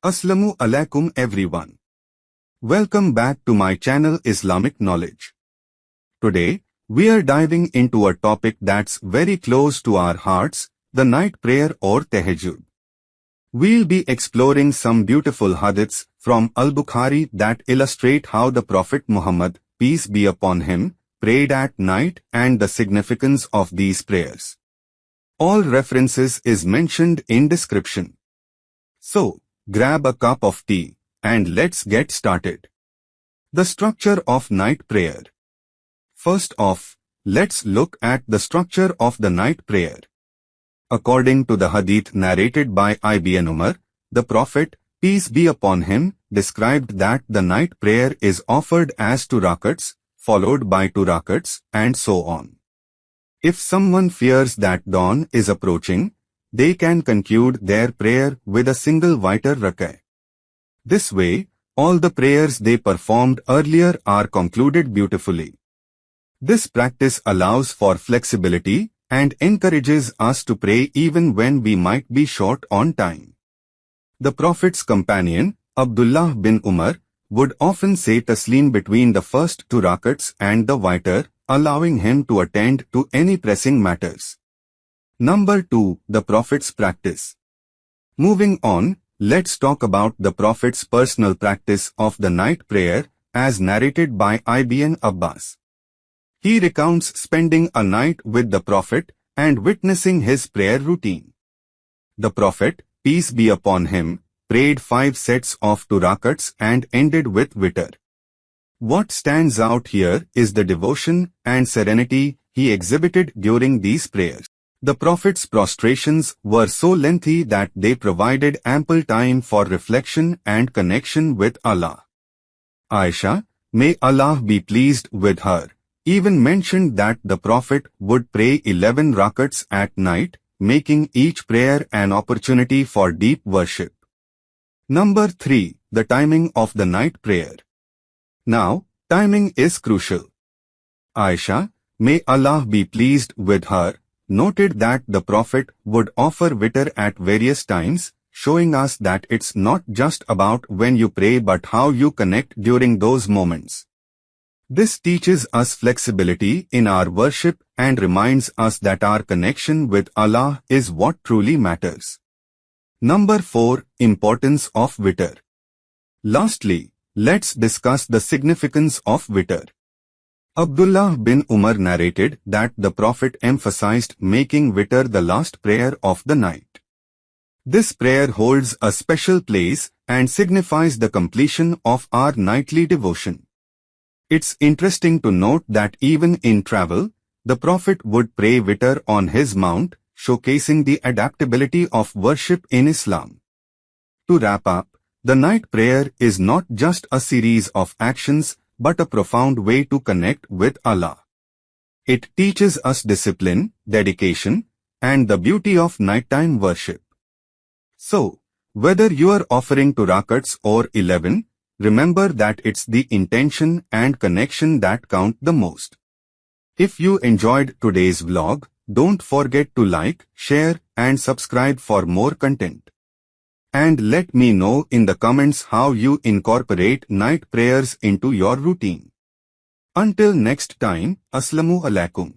Assalamu alaikum everyone. Welcome back to my channel Islamic Knowledge. Today, we are diving into a topic that's very close to our hearts, the night prayer or tahajjud. We'll be exploring some beautiful hadiths from Al-Bukhari that illustrate how the Prophet Muhammad, peace be upon him, prayed at night and the significance of these prayers. All references is mentioned in description. So, grab a cup of tea and let's get started. The structure of night prayer. First off, let's look at the structure of the night prayer. According to the hadith narrated by Ibn Umar, the Prophet, peace be upon him, described that the night prayer is offered as 2 rakats, followed by 2 rakats, and so on. If someone fears that dawn is approaching, they can conclude their prayer with a single witr rakah. This way, all the prayers they performed earlier are concluded beautifully. This practice allows for flexibility and encourages us to pray even when we might be short on time. The Prophet's companion, Abdullah bin Umar, would often say taslim between the first 2 rakats and the witr, allowing him to attend to any pressing matters. Number 2. The Prophet's practice. Moving on, let's talk about the Prophet's personal practice of the night prayer, as narrated by Ibn Abbas. He recounts spending a night with the Prophet and witnessing his prayer routine. The Prophet, peace be upon him, prayed 5 sets of 2 rakats and ended with witr. What stands out here is the devotion and serenity he exhibited during these prayers. The Prophet's prostrations were so lengthy that they provided ample time for reflection and connection with Allah. Aisha, may Allah be pleased with her, even mentioned that the Prophet would pray 11 rakats at night, making each prayer an opportunity for deep worship. Number 3. The timing of the night prayer. Now, timing is crucial. Aisha, may Allah be pleased with her, noted that the Prophet would offer witr at various times, showing us that it's not just about when you pray but how you connect during those moments. This teaches us flexibility in our worship and reminds us that our connection with Allah is what truly matters. Number 4. Importance of witr. Lastly, let's discuss the significance of witr. Abdullah bin Umar narrated that the Prophet emphasized making witr the last prayer of the night. This prayer holds a special place and signifies the completion of our nightly devotion. It's interesting to note that even in travel, the Prophet would pray witr on his mount, showcasing the adaptability of worship in Islam. To wrap up, the night prayer is not just a series of actions but a profound way to connect with Allah. It teaches us discipline, dedication, and the beauty of nighttime worship. So, whether you are offering 2 rakats or 11, remember that it's the intention and connection that count the most. If you enjoyed today's vlog, don't forget to like, share, and subscribe for more content. And let me know in the comments how you incorporate night prayers into your routine. Until next time, Assalamu alaikum.